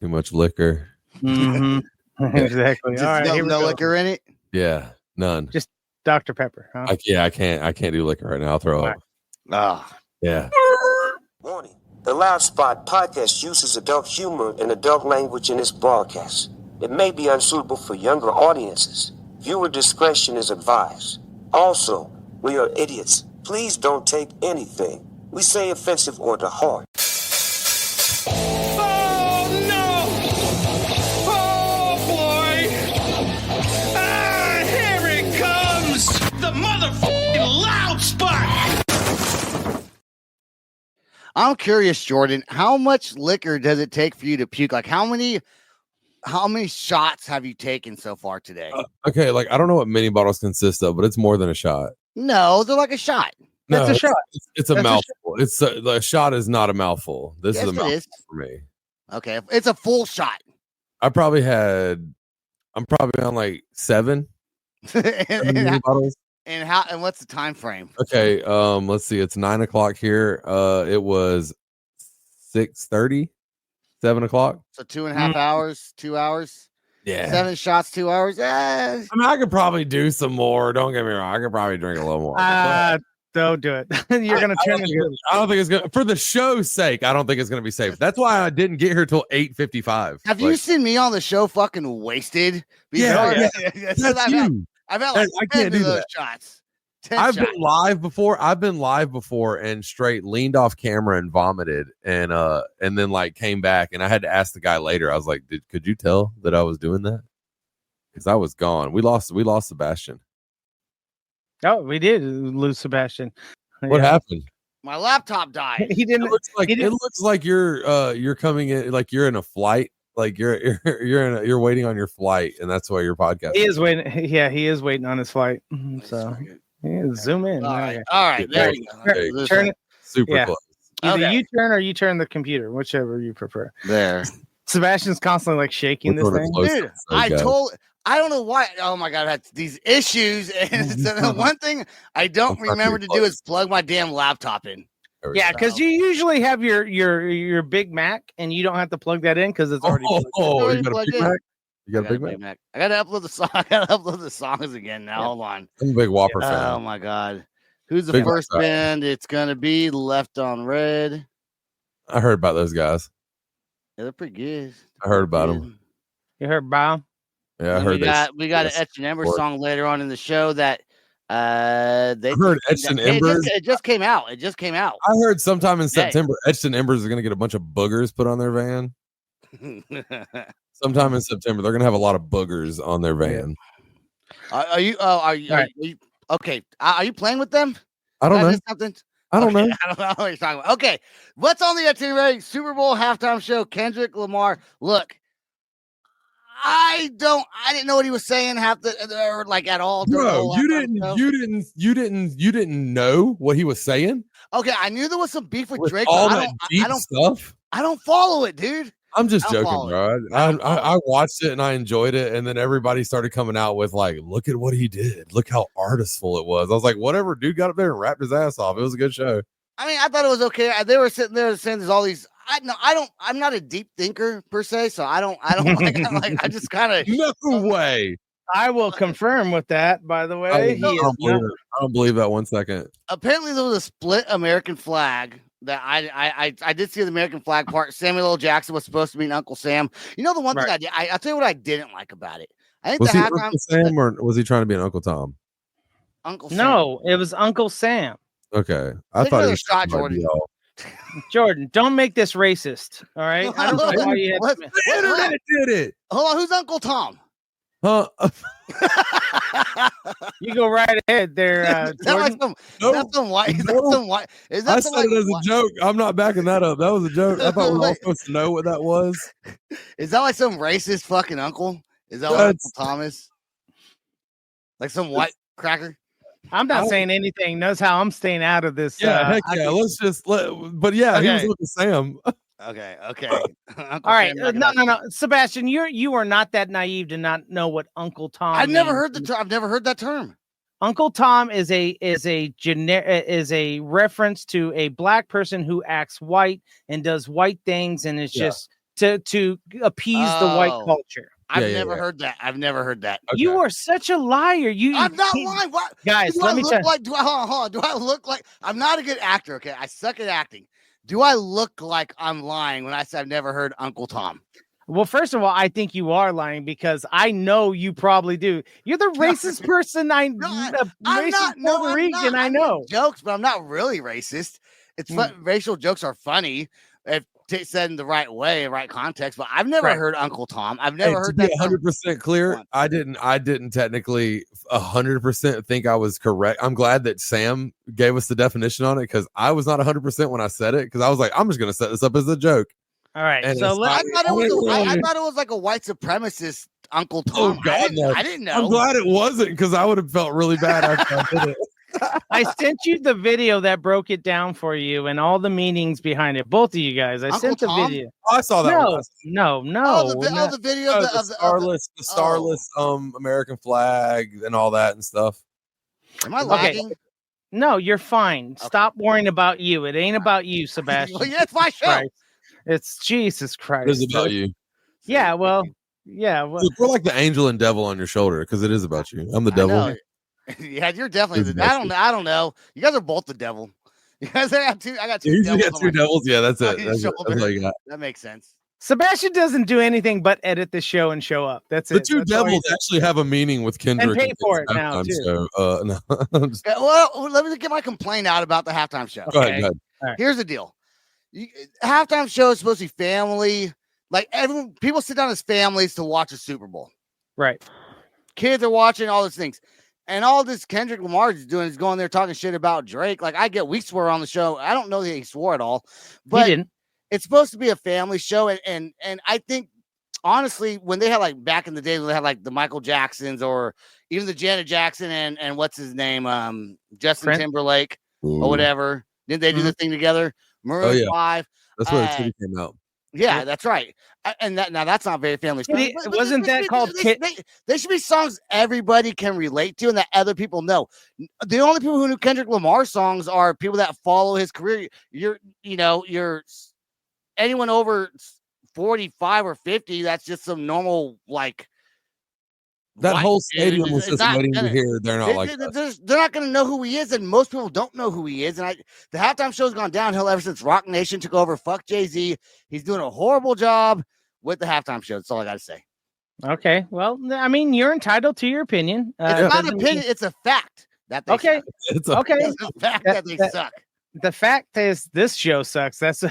Too much liquor. Mm-hmm. Exactly. Just All right, no liquor in it. Yeah, none. Just Dr. Pepper. Huh? I can't do liquor right now. I'll throw up. Yeah. Warning. The Loud Spot podcast uses adult humor and adult language in its broadcast. It may be unsuitable for younger audiences. Viewer discretion is advised. Also, we are idiots. Please don't take anything we say offensive or to heart. Oh no! Oh boy! Ah, here it comes! The motherfucking Loud Spot! I'm curious, Jordan, how much liquor does it take for you to puke? Like how many shots have you taken so far today? Okay, like I don't know what mini bottles consist of, but it's more than a shot. No, they're like a shot. No, That's a shot. It's a mouthful. The shot is not a mouthful. This is a mouthful for me. Okay, it's a full shot. I'm probably on like 7 mini bottles. And what's the time frame? Okay, let's see. It's 9 o'clock here. It was 6:30, 7 o'clock. So 2.5 hours, 2 hours. Yeah, 7 shots, 2 hours. I mean, I could probably do some more. Don't get me wrong. I could probably drink a little more. Don't do it. You're gonna turn it. I don't think it's gonna, for the show's sake. I don't think it's gonna be safe. That's why I didn't get here till 8:55. Have you seen me on the show fucking wasted? Yeah. That's you. I've had like I 10 can't of do those that. shots. I've been live before and straight leaned off camera and vomited and then like came back and I had to ask the guy later. I was like, could you tell that I was doing that? Because I was gone. We lost Sebastian. Oh, we did lose Sebastian. What happened? My laptop died. He didn't. It looks like you're coming in like you're in a flight. Like you're waiting on your flight, and that's why your podcast. He is waiting. Yeah, he is waiting on his flight. So zoom in. All right. There you go. Turn it super close. Either you turn or you turn the computer, whichever you prefer. There. Sebastian's constantly like shaking this thing. Dude, I don't know why. Oh my God, I had these issues. And the one thing I don't remember to do is plug my damn laptop in. Yeah, because you usually have your Big Mac and you don't have to plug that in because it's already you got a Big Mac? You got a Big Mac? I gotta upload the song. I gotta upload the songs again now. Hold on. I'm a big Whopper fan. Oh my God. Who's the first band? It's gonna be Left on Red. I heard about those guys. Yeah, they're pretty good. I heard about them. You heard about them? Yeah, I heard. We got an Etched In Embers song later on in the show that I heard Etched In Embers. It just came out. I heard sometime in September, Etched In Embers are going to get a bunch of boogers put on their van. Sometime in September, they're going to have a lot of boogers on their van. Are you okay? Are you playing with them? I don't know. Something? I don't know. I don't know what you're talking about. Okay, what's on the itinerary? Super Bowl halftime show. Kendrick Lamar. Look, I didn't know what he was saying like at all. Bro, you didn't know what he was saying. Okay, I knew there was some beef with Drake. All that deep stuff. I don't follow it, dude. I'm just joking, bro. I watched it and I enjoyed it, and then everybody started coming out with like, "Look at what he did! Look how artistful it was." I was like, "Whatever, dude got up there and rapped his ass off. It was a good show." I mean, I thought it was okay. They were sitting there saying there's all these. I'm not a deep thinker per se, so I don't I just kind of no way. I will confirm with that. By the way, I don't believe that 1 second. Apparently, there was a split American flag. That I did see the American flag part. Samuel L. Jackson was supposed to be Uncle Sam. You know the one thing I did. I'll tell you what I didn't like about it. I think was he Uncle Sam or was he trying to be an Uncle Tom? Uncle Sam. No, it was Uncle Sam. Okay, I thought it was shot Jordan. Jordan, don't make this racist. All right, I don't know why you had the internet did it. Hold on, who's Uncle Tom? Huh? You go right ahead there. Is that some white? Is that I said it as a joke. I'm not backing that up. That was a joke. I thought we were all supposed to know what that was. Is that like some racist fucking uncle? Is that what Uncle Tom is? Like some white cracker? I'm not saying anything. Knows how I'm staying out of this. Yeah, heck yeah. Let's just But yeah, okay. He was Uncle Sam. Okay. All right. No. Sebastian, you are not that naive to not know what Uncle Tom. I've never heard that term. Uncle Tom is a reference to a black person who acts white and does white things and is just to appease the white culture. I've never heard that. I've never heard that. Okay. You are such a liar. I'm not lying. What, guys? Do I look like? I'm not a good actor. Okay, I suck at acting. Do I look like I'm lying when I say I've never heard Uncle Tom? Well, first of all, I think you are lying because I know you probably do. You're the racist person I know. Jokes, but I'm not really racist. It's fun. Racial jokes are funny if said in the right way, right context. But I've never heard Uncle Tom. I've never heard that. 100% clear. I didn't technically 100% think I was correct. I'm glad that Sam gave us the definition on it because I was not 100% when I said it because I was like, I'm just going to set this up as a joke. All right. And So I thought it was like a white supremacist Uncle Tom. Oh, God, I didn't know. I'm glad it wasn't because I would have felt really bad after I did it. I sent you the video that broke it down for you and all the meanings behind it. Both of you guys. I sent the video. Oh, I saw that. No. The video of the starless American flag and all that and stuff. Am I lagging? Okay. No, you're fine. Okay. Stop worrying about you. It ain't about you, Sebastian. Well, yeah, it's my show. Christ. It's Jesus Christ. It is about you. Yeah, well. We're like the angel and devil on your shoulder because it is about you. I'm the devil. Yeah, you're definitely the. I don't know. You guys are both the devil. You guys have two. I got two. You got two devils. Yeah, that's it. That's all you got. That makes sense. Sebastian doesn't do anything but edit the show and show up. That's it. The two devils actually have a meaning with Kendrick. And pay for it now too. So, no. Well, let me get my complaint out about the halftime show. Go ahead. Right. Here's the deal. Halftime show is supposed to be family. Like people sit down as families to watch a Super Bowl. Right. Kids are watching all those things. And all this Kendrick Lamar is doing is going there talking shit about Drake. Like, we swore on the show. I don't know that he swore at all. But he didn't. It's supposed to be a family show. And I think, honestly, when they had, like, back in the day, when they had, like, the Michael Jacksons or even the Janet Jackson and what's his name? Justin Timberlake or whatever. Didn't they do the thing together? Maroon 5. That's where the city came out. Yeah, that's right. And that's not very family friendly. Wasn't that called There should be songs everybody can relate to and that other people know. The only people who knew Kendrick Lamar songs are people that follow his career. You're anyone over 45 or 50, that's just some normal, like, that whole stadium was just waiting to hear. They're not they're not going to know who he is, and most people don't know who he is. And the halftime show's gone downhill ever since Rock Nation took over. Fuck Jay-Z. He's doing a horrible job with the halftime show. That's all I got to say. Okay, well, I mean, you're entitled to your opinion. It's not an opinion; it's a fact that they suck. It's a fact that they suck. The fact is, this show sucks. That's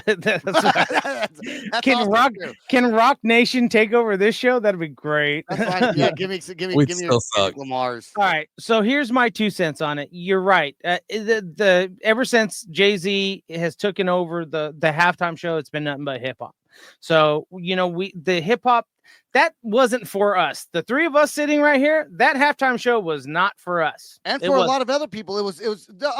Can Rock Nation take over this show? That'd be great. That's fine. Yeah, give me Lamar's. All right, so here's my 2 cents on it. You're right. The ever since Jay-Z has taken over the halftime show, it's been nothing but hip hop. So the hip hop that wasn't for us. The three of us sitting right here, that halftime show was not for us. And for a lot of other people, it was a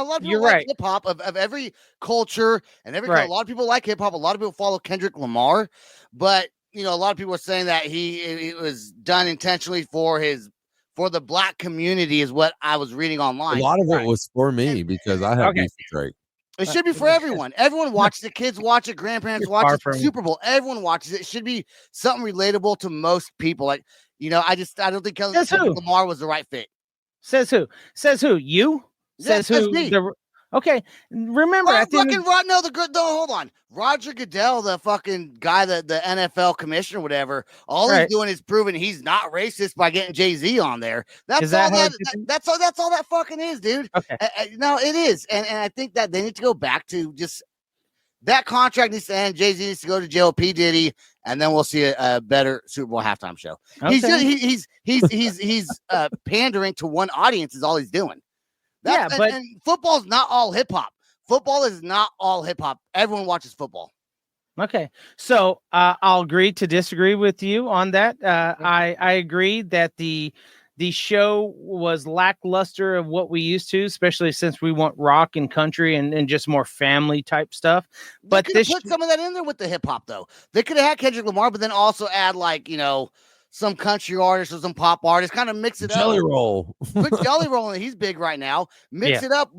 lot of people like hip hop of every culture and every a lot of people like hip hop. A lot of people follow Kendrick Lamar, but a lot of people are saying that it was done intentionally for the black community is what I was reading online. A lot of it was for me because I have beef with Drake. It should be for everyone. Everyone watches it. Kids watch it. Grandparents watch it. Super Bowl. Everyone watches it. It should be something relatable to most people. Like, I don't think Kendrick Lamar was the right fit. Says who? Says who? You? Says who? Me. Okay. Remember, hold on. Roger Goodell, the fucking guy, the NFL commissioner, whatever. All he's doing is proving he's not racist by getting Jay-Z on there. That's all that fucking is, dude. Okay. No, it is, and I think that they need to go back to just that contract needs to end. Jay-Z needs to go to jail. P. Diddy, and then we'll see a better Super Bowl halftime show. Okay. He's pandering to one audience is all he's doing. And football's not all hip hop. Football is not all hip hop. Everyone watches football. Okay, so I'll agree to disagree with you on that. I agree that the show was lackluster of what we used to, especially since we want rock and country and just more family type stuff. But they could put some of that in there with the hip hop though. They could have had Kendrick Lamar, but then also add some country artist or some pop artist, kind of mix it Jelly up. Roll. Put Jelly Roll in. He's big right now. Mix it up.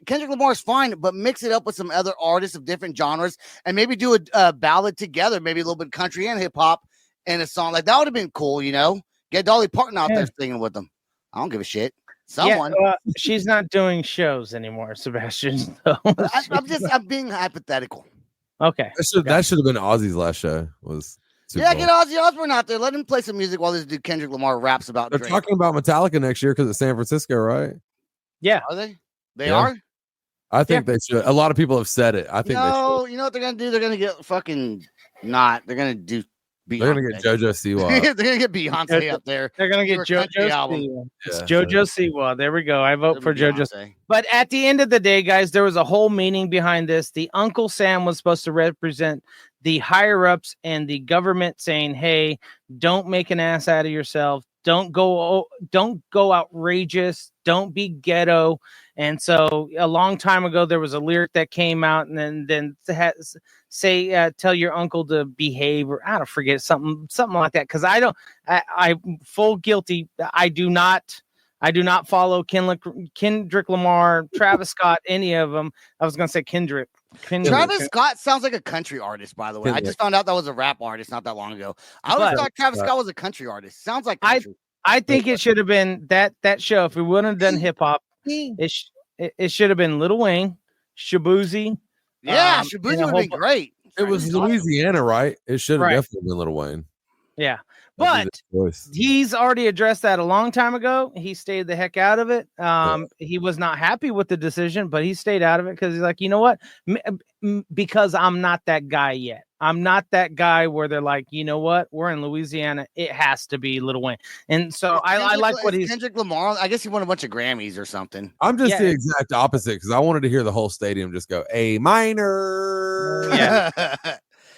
Kendrick Lamar's fine, but mix it up with some other artists of different genres and maybe do a ballad together, maybe a little bit of country and hip hop in a song. Like that would have been cool, you know? Get Dolly Parton out there singing with them. I don't give a shit. Someone. Yeah, she's not doing shows anymore, Sebastian. So I'm being hypothetical. Okay. That should have been Ozzy's last show. Get Ozzy Osbourne out there. Let him play some music while this dude Kendrick Lamar raps about They're Drake. talking about Metallica next year because it's San Francisco, right? Yeah. Are they? They are? I think they should. A lot of people have said it. I think you know what they're gonna do? They're gonna get fucking not. They're gonna do Beyonce. They're gonna get JoJo Siwa. They're gonna get Beyonce up there. They're gonna get JoJo Siwa. It's JoJo Siwa. There we go. I vote for JoJo. But at the end of the day, guys, there was a whole meaning behind this. The Uncle Sam was supposed to represent the higher ups and the government saying, "Hey, don't make an ass out of yourself. Don't go outrageous. Don't be ghetto." And so a long time ago, there was a lyric that came out, and then tell your uncle to behave, or I don't forget something like that. Because I full guilty. I do not follow Kendrick Lamar, Travis Scott, any of them. I was gonna say Kendrick. Travis Scott sounds like a country artist, by the way. I just found out that was a rap artist not that long ago. I always thought Travis Scott was a country artist. Sounds like country. I think it should have been that show. If we wouldn't have done hip hop, it should have been Lil Wayne, Shabuzi. Yeah, Shabuzi would have been great. It was Louisiana, right? It should have definitely been Lil Wayne. Yeah. But he's already addressed that a long time ago. He stayed the heck out of it. He was not happy with the decision, but he stayed out of it because he's like, you know what? Because I'm not that guy yet. I'm not that guy where they're like, you know what? We're in Louisiana. It has to be Lil Wayne. And so I like what he's Kendrick Lamar. I guess he won a bunch of Grammys or something. I'm just the exact opposite because I wanted to hear the whole stadium just go A minor. Yeah.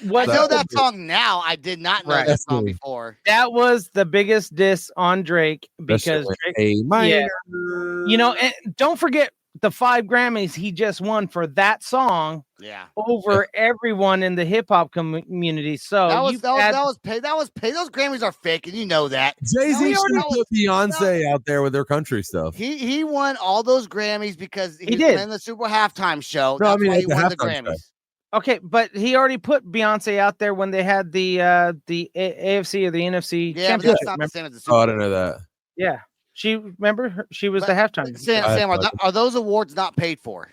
I know that song now. I did not know that song before. That was the biggest diss on Drake because Drake, A minor. Yeah, you know, and don't forget the 5 Grammys he just won for that song. Yeah, over everyone in the hip hop community. So that was paid. Those Grammys are fake, and you know that. Jay-Z should put Beyonce out there with their country stuff. He won all those Grammys because he did in the Super Bowl halftime show. No, That's why he won the Grammys. Show. Okay, but he already put Beyonce out there when they had the AFC or the NFC championship. But that's not the same as the Super Bowl. I didn't know that. Yeah, she was the halftime. Sam, are those awards not paid for?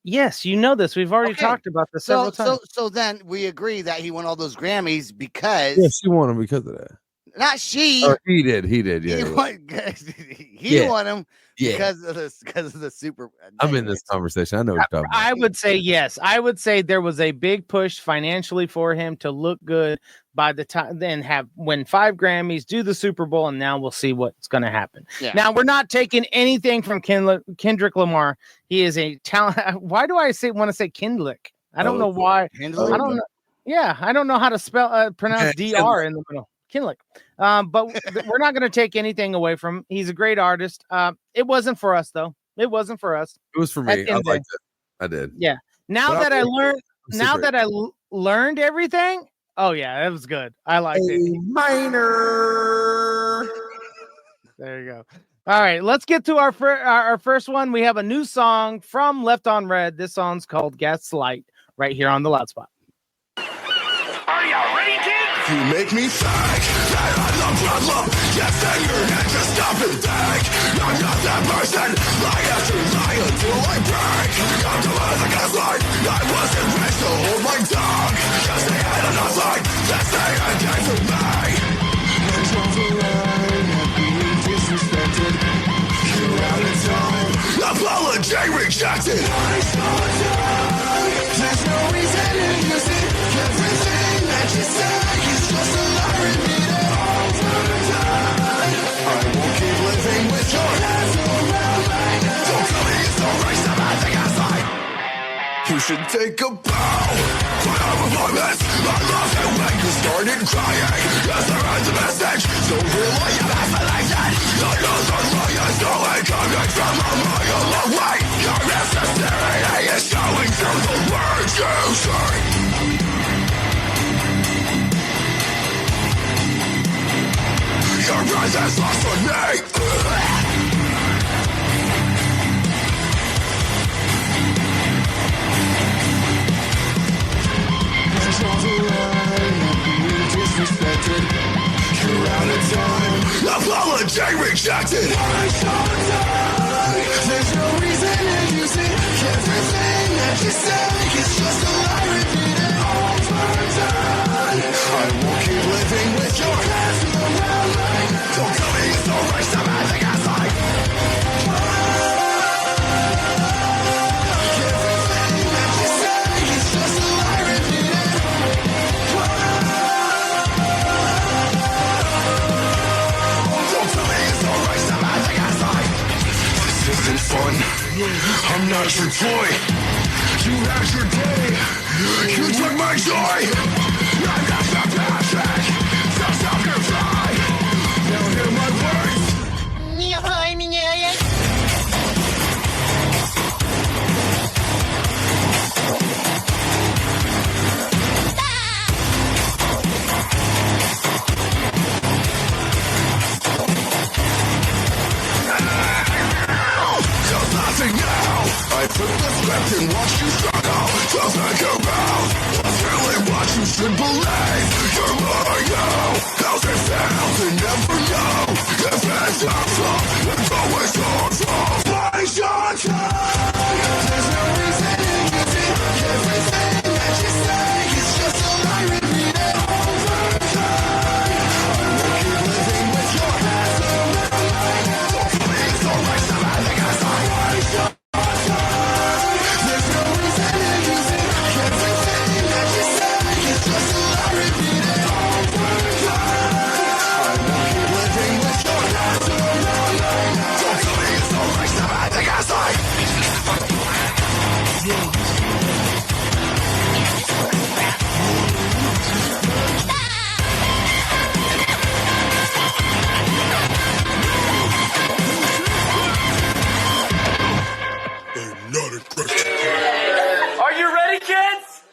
Yes, you know this. We've already talked about this several times. So then we agree that he won all those Grammys because she won them because of that. Not she. Or he did. Yeah. He won them because of the Super. I'm in this conversation. I know what you're talking about. I would say yes. I would say there was a big push financially for him to look good by the time then win 5 Grammys, do the Super Bowl, and now we'll see what's going to happen. Yeah. Now we're not taking anything from Kendrick Lamar. He is a talent. Why do I want to say Kendrick? I don't know why. I don't know. Yeah, I don't know how to pronounce DR in the middle. Kendrick. But we're not going to take anything away from him. He's a great artist. It wasn't for us though. It wasn't for us. It was for me. I liked it. I did. Yeah. Now that I learned everything. Oh yeah, it was good. I liked it. Minor. There you go. All right, let's get to our first one. We have a new song from Left on Red. This song's called Gaslight right here on the Loud Spot. Are y'all ready, kids? You make me think that I love, yes, and you're not just stop and think. I'm not that person, lie after lie until I break. Come to us like a slide, I wasn't raised to hold my tongue. Cause they had enough like that they had time for me. And drove around and being disrespected. You're out of time, apology rejected. There's no reason to use it. Everything that you say is just a lie repeated all the time. I won't keep living with your hands around my neck. Don't tell me it's alright, something outside. You should take a bow. Cry out performance. I loved it when you started crying. Yes, I read the message. Don't rely on isolation. I know the lie is only coming from a mile away. Your necessity is showing through the words you say. eyes has lost on me. Draws a line, being disrespected. You're out of time. Apology rejected. There's no reason to use it. Everything that you say is just a lie repeated over time. I won't keep living with your hands around me. Don't tell me it's alright, stop acting as like. Everything that you say is just a lie repeated. Don't tell me it's alright, stop acting as like. This isn't fun. I'm not your toy. You had your day. You took my joy. I'm not the passion. Just stop your pride. Now hear my words. Just laughing now. I took the script and watched you struggle. Just think about what's really what you should believe. You're more you. How's it feel to never know if it's our fault? It's always your fault. Waste your time. There's no reason to use it. Everything that you say is just a lie repeated over time. I will keep living with your hands around me. Don't please, alright, stop acting as I waste your time. There's no reason to use it. Everything that you say is just a lie repeated over time. I will keep living with your hands around me. Don't please, alright, stop acting as I. Not a question. Are you ready, kids?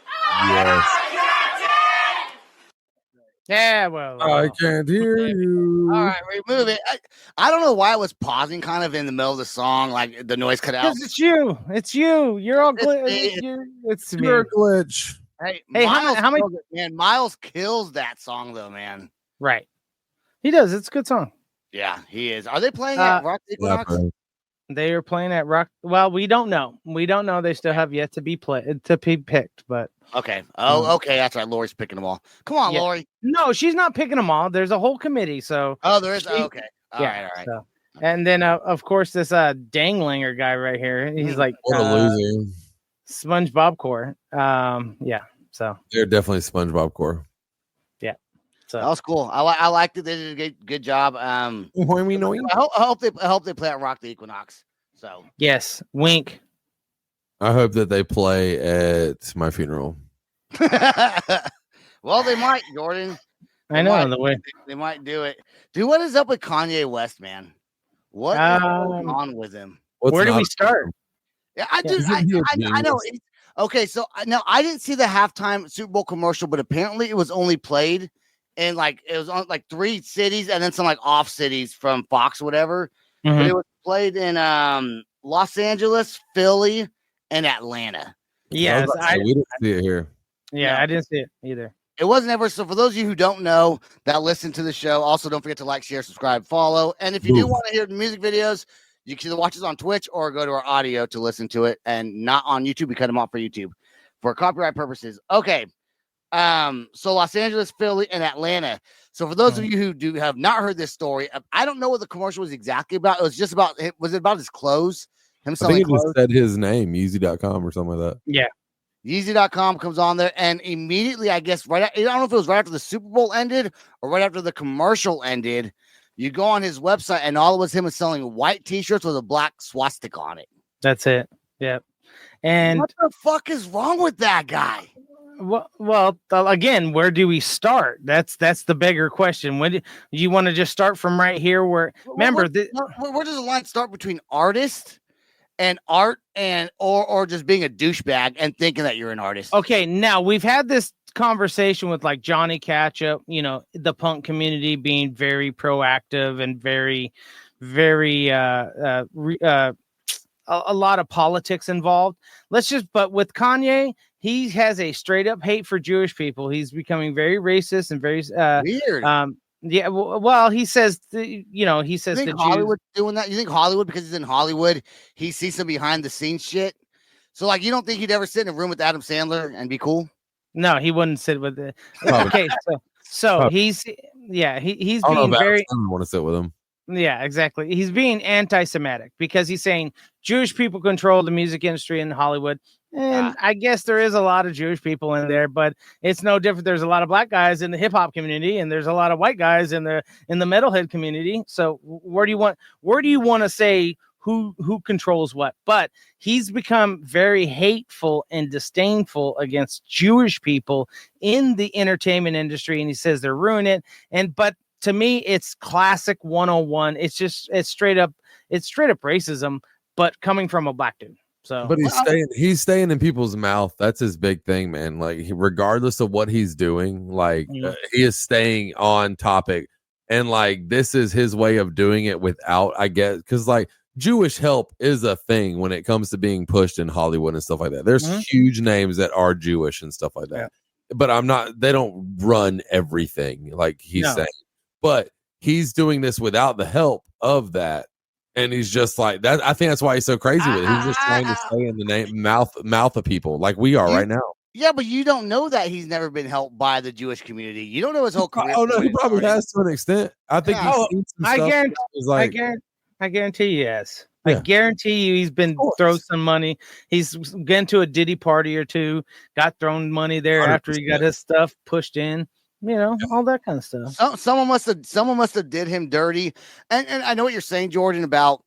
Yes. Yeah, well, I can't hear you. All right, remove it. I don't know why it was pausing kind of in the middle of the song, like the noise cut out. because it's you. It's you. You're all It's me. It's me. You're a glitch. Hey, Hey, Miles how many- kills it, man? Miles kills that song though, man. Right. He does. It's a good song. Yeah, he is. Are they playing at Rock Equinox? They are playing at Rock. Well, we don't know. We don't know. They still have yet to be picked. But Okay. Oh, okay. That's right. Lori's picking them all. Come on, Yeah. Lori. no, she's not picking them all. There's a whole committee. So Oh, there is. She- Okay. All right. So, and then of course this Danglinger guy right here. He's like What a loser. SpongeBob core. Yeah. So They're definitely SpongeBob core. That was cool. I liked it. They did a good job. I hope they play at Rock the Equinox. So yes, wink. I hope that they play at my funeral. well, they might, Jordan. I know the way. They might do it. Dude, what is up with Kanye West, man? What is going on with him? Where do we start? Yeah, I do. Isn't he a I know. genius? Okay, so now I didn't see the halftime Super Bowl commercial, but apparently it was only played in it was on 3 cities and then some off cities from Fox, or whatever. But it was played in Los Angeles, Philly, and Atlanta. Yes, We didn't see it here. I didn't see it either. It wasn't ever. So for those of you who don't know that listen to the show, also don't forget to like, share, subscribe, follow. And if you do want to hear the music videos, you can either watch us on Twitch or go to our audio to listen to it, and not on YouTube. We cut them off for YouTube for copyright purposes. Okay. So Los Angeles, Philly, and Atlanta. So for those of you who have not heard this story, I don't know what the commercial was exactly about. It was just about, was it about his clothes? Him I selling think it clothes? just said his name, Yeezy.com or something like that. Yeah. Yeezy.com comes on there, and immediately, I guess, I don't know if it was right after the Super Bowl ended or right after the commercial ended, you go on his website, and all it was him selling white t-shirts with a black swastika on it. That's it. Yep. And what the fuck is wrong with that guy? Well, again, where do we start? That's the bigger question. When do you want to just start from right here? Where remember, where does the line start between artist and art, and or just being a douchebag and thinking that you're an artist? Okay, now we've had this conversation with like Johnny Ketchup, you know, the punk community being very proactive and very, very a lot of politics involved. But with Kanye, he has a straight up hate for Jewish people. He's becoming very racist and very Weird. Yeah, well, he says, he says You think the Hollywood doing that? You think Hollywood, because he's in Hollywood, he sees some behind the scenes shit? So, like, you don't think he'd ever sit in a room with Adam Sandler and be cool? No, he wouldn't sit with it. Okay, so he's being very. I don't want to sit with him. Yeah, exactly. He's being anti-Semitic because he's saying Jewish people control the music industry in Hollywood. And I guess there is a lot of Jewish people in there, but it's no different. There's a lot of black guys in the hip hop community, and there's a lot of white guys in the metalhead community. So where do you want to say who controls what? But he's become very hateful and disdainful against Jewish people in the entertainment industry, and he says they're ruining it. But to me, it's classic 101. It's straight up racism, but coming from a black dude. So, but he's staying in people's mouth. That's his big thing, man. Like, regardless of what he's doing, like he is staying on topic, and like this is his way of doing it without, I guess, because like Jewish help is a thing when it comes to being pushed in Hollywood and stuff like that. There's huge names that are Jewish and stuff like that, but they don't run everything like he's saying. But he's doing this without the help of that. And he's just like that. I think that's why he's so crazy with it. He's just trying to stay in the mouth of people like we are right now. Yeah, but you don't know that he's never been helped by the Jewish community. You don't know his whole career. Oh no, he probably has to an extent. I think he's seen some stuff. I guarantee you has. I guarantee you he's been thrown some money. He's been to a Diddy party or two, got thrown money there 100%. After he got his stuff pushed in. You know, all that kind of stuff. Someone must have did him dirty. And I know what you're saying, Jordan, about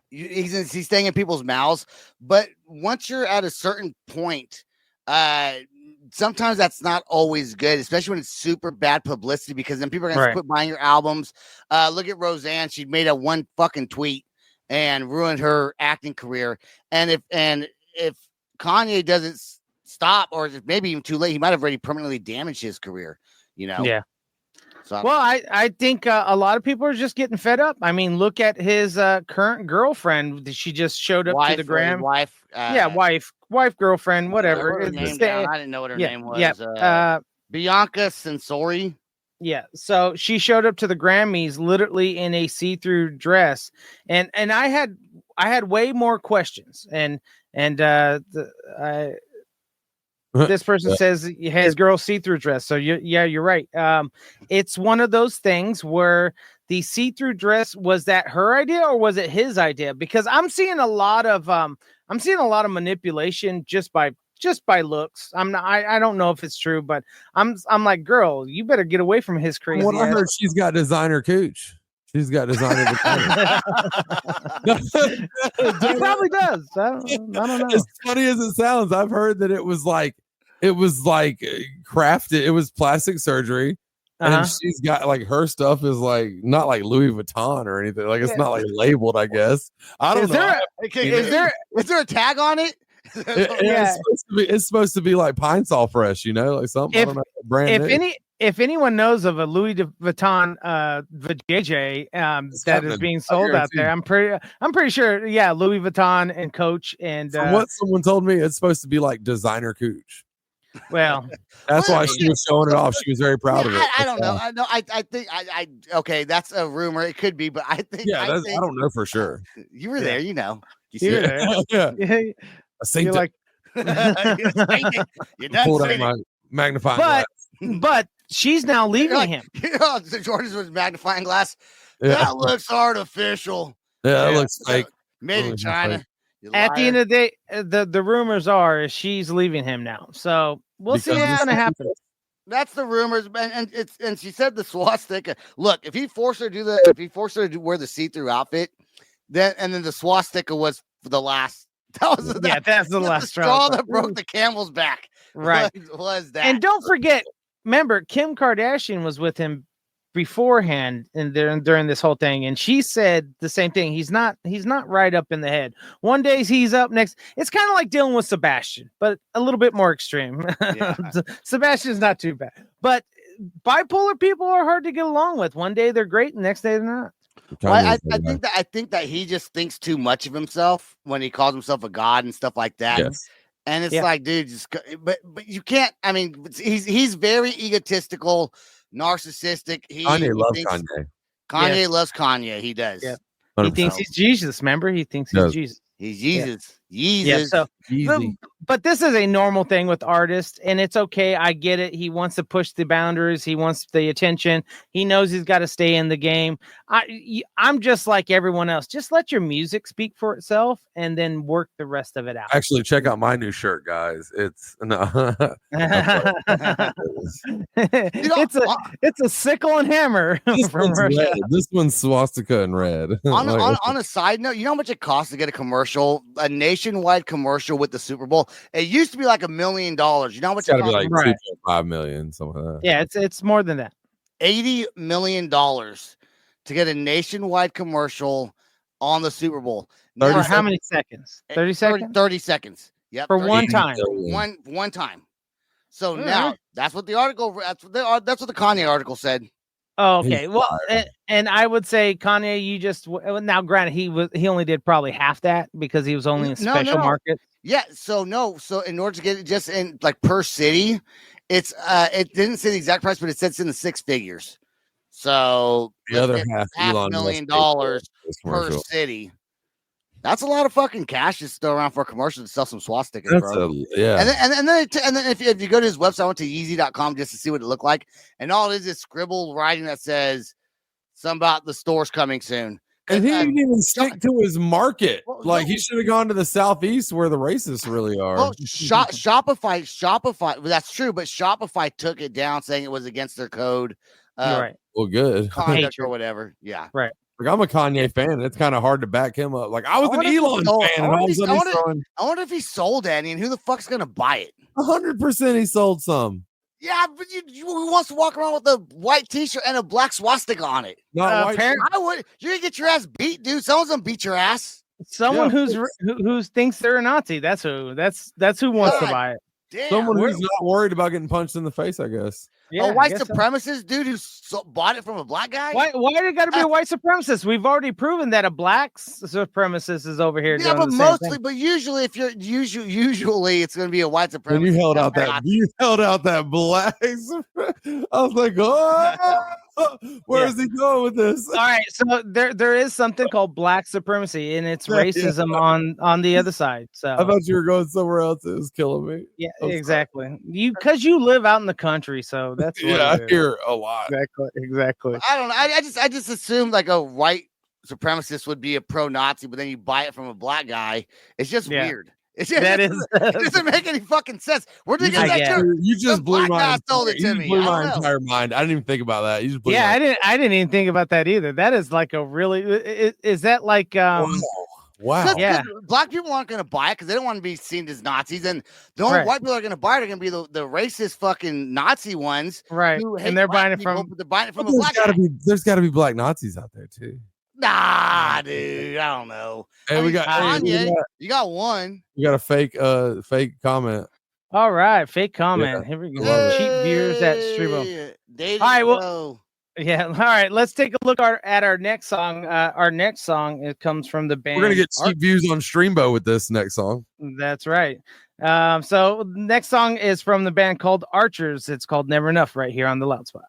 he's staying in people's mouths. But once you're at a certain point, sometimes that's not always good, especially when it's super bad publicity, because then people are going to quit buying your albums. Look at Roseanne. She made a one fucking tweet and ruined her acting career. And if Kanye doesn't stop, or maybe even too late, he might have already permanently damaged his career, Yeah. So, well, I think a lot of people are just getting fed up. I mean, look at his current girlfriend. She just showed up to the gram. Wife, girlfriend, whatever. I didn't know what her name was. Bianca Censori. Yeah, so she showed up to the Grammys literally in a see-through dress, and I had way more questions, and this person says his girl see-through dress. So you're right. It's one of those things where the see-through dress, was that her idea or was it his idea? Because I'm seeing a lot of manipulation just by looks. I don't know if it's true, but I'm like, girl, you better get away from his crazy. Well, I heard she's got designer cooch. She's got designer. He probably does. I don't know. As funny as it sounds, I've heard that it was like crafted. It was plastic surgery, and she's got like her stuff is like not like Louis Vuitton or anything. Like it's not like labeled. I guess I don't know. Is there a tag on it? It's supposed to be like Pine Sol Fresh, like something. I don't know, brand. If anyone knows of a Louis Vuitton VJJ that is being sold out there, I'm pretty sure. Yeah, Louis Vuitton and Coach and from what someone told me, it's supposed to be like designer cooch. Well, that's why she was showing it off. She was very proud of it. I don't know. I think okay, that's a rumor. It could be, but I think I don't know for sure. You were there, You see it. Yeah. I synced like you pulled out my magnifying glass. But she's now leaving him. Jordan's was magnifying glass. That looks artificial. Yeah, that looks fake. Made in China. At the end of the day, the rumors are she's leaving him now. So we'll see what's going to happen. That's the rumors, and she said the swastika. Look, if he forced her to wear the see-through outfit, then the swastika was the last. That's the last straw that broke the camel's back. Right, was that? And don't forget. Remember, Kim Kardashian was with him beforehand and during this whole thing, and she said the same thing. He's not right up in the head. One day he's up, next it's kind of like dealing with Sebastian, but a little bit more extreme. Yeah. Sebastian's not too bad, but bipolar people are hard to get along with. One day they're great, and next day they're not. Well, I think that he just thinks too much of himself when he calls himself a god and stuff like that. Yes. And it's like, dude, but you can't. I mean, he's very egotistical, narcissistic. Kanye loves Kanye. Kanye loves Kanye. He does. Yeah. He thinks he's Jesus. Remember, he thinks he's Jesus. He's Jesus. Yeah, so but this is a normal thing with artists, and it's okay. I get it. He wants to push the boundaries. He wants the attention. He knows he's got to stay in the game. I'm just like everyone else. Just let your music speak for itself, and then work the rest of it out. Actually, check out my new shirt, guys. It's it's a sickle and hammer from Russia. This one's swastika and red. On a side note, you know how much it costs to get a commercial, a nationwide commercial with the Super Bowl? It used to be like $1 million. You know how much it's gotta be like 2.5 million, something like that. Yeah, it's more than that. $80 million to get a nationwide commercial on the Super Bowl. For how many seconds? 30 seconds? 30 seconds. Yep. For one time. One time. So now that's what the Kanye article said. Oh, okay. Well, and I would say Kanye, you just now granted he only did probably half that because he was only in special markets. Yeah. So in order to get it just in like per city, it's it didn't say the exact price, but it says it's in the six figures. So the other half $500,000 per city. That's a lot of fucking cash to throw around for a commercial to sell some swastikas, bro. And then if you go to his website, I went to Yeezy.com just to see what it looked like, and all it is scribbled writing that says something about the store's coming soon. And he didn't even stick to his market. He should have gone to the Southeast where the racists really are. Well, Shopify. That's true, but Shopify took it down, saying it was against their code. Right. Well, good. Conduct or whatever. Yeah. Right. Like, I'm a Kanye fan. It's kind of hard to back him up. Like, I was an Elon fan, and all of a sudden I wonder if he sold any, and who the fuck's gonna buy it? 100% he sold some. Yeah, but who wants to walk around with a white t-shirt and a black swastika on it? Not white. I would. You're gonna get your ass beat, dude. Someone's gonna beat your ass. Someone who thinks they're a Nazi. That's who. That's who wants to buy it. Damn. Someone who's not worried about getting punched in the face, I guess. Yeah, a white supremacist dude who bought it from a black guy. Why did it got to be a white supremacist? We've already proven that a black supremacist is over here. Yeah, but mostly, but usually, if you're usually it's going to be a white supremacist. When you held out that black. I was like, oh, where is he going with this? All right, so there is something called black supremacy, and it's racism on the other side. So I thought you were going somewhere else. It was killing me. Yeah, exactly. Because you live out in the country, so that's what I hear a lot. Exactly. I don't know. I just assumed like a white supremacist would be a pro-Nazi, but then you buy it from a black guy. It's just weird. It doesn't make any fucking sense. Where did you get that too? You just blew my entire mind. I didn't even think about that. You just blew I didn't even think about that either. That is like a really is that like Wow. Yeah. Black people aren't going to buy it because they don't want to be seen as Nazis. And the only white people that are going to buy it are going to be the racist fucking Nazi ones. Right. And they're buying it from a black guy. There's got to be black Nazis out there too. Nah, dude. I don't know. Hey, we got Kanye. You got one. You got a fake comment. All right. Fake comment. Here we go. Cheap beers at Strebo. All right. Well, yeah. All right. Let's take a look at our next song. Our next song, it comes from the band. We're gonna get cheap views on Streambo with this next song. That's right. So next song is from the band called Archers. It's called Never Enough right here on the Loud Spot.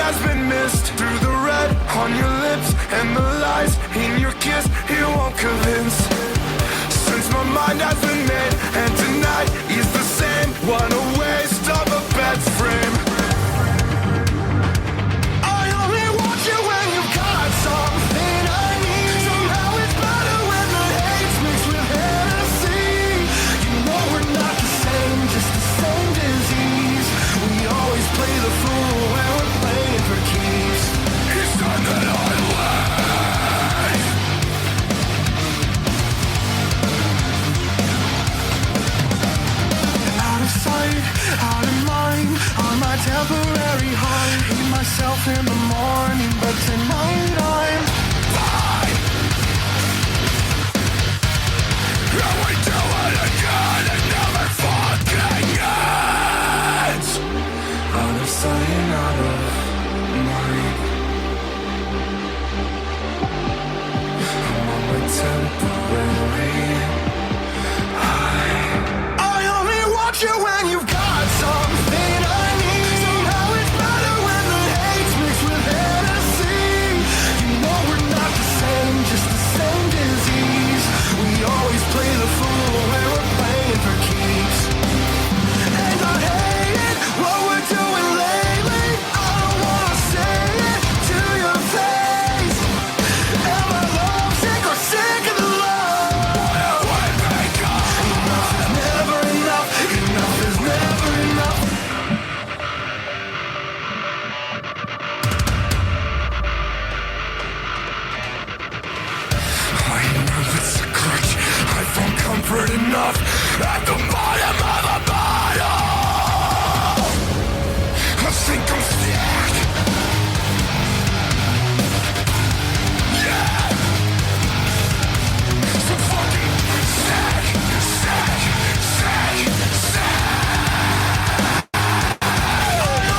Has been missed through the red on your lips and the lies in your kiss. You won't convince. Since my mind has been made, and tonight is the same. What a waste of a bed frame. I only want you when you've got something I need. Somehow it's better when the hate's mixed with Hennessy. You know we're not the same. out of mind on my temporary high. Hate myself in the morning, but tonight I'm fine. And we do it again and never fucking ends. Out of sight, out of mind. I'm on my temporary high. I only want you when you've got something I need. Somehow it's better when the hate's mixed with Hennessy. You know we're not the same, just the same disease. We always play the fool when we're playing for keeps. And I hate it, what we're doing lately. I don't wanna say it to your face. Am I lovesick or sick of the love? Enough is never enough. Enough is never enough. I know it's a crutch. I found comfort enough at the bottom of a bottle. I think I'm sick. Yeah. So fucking sick, sick, sick, sick. I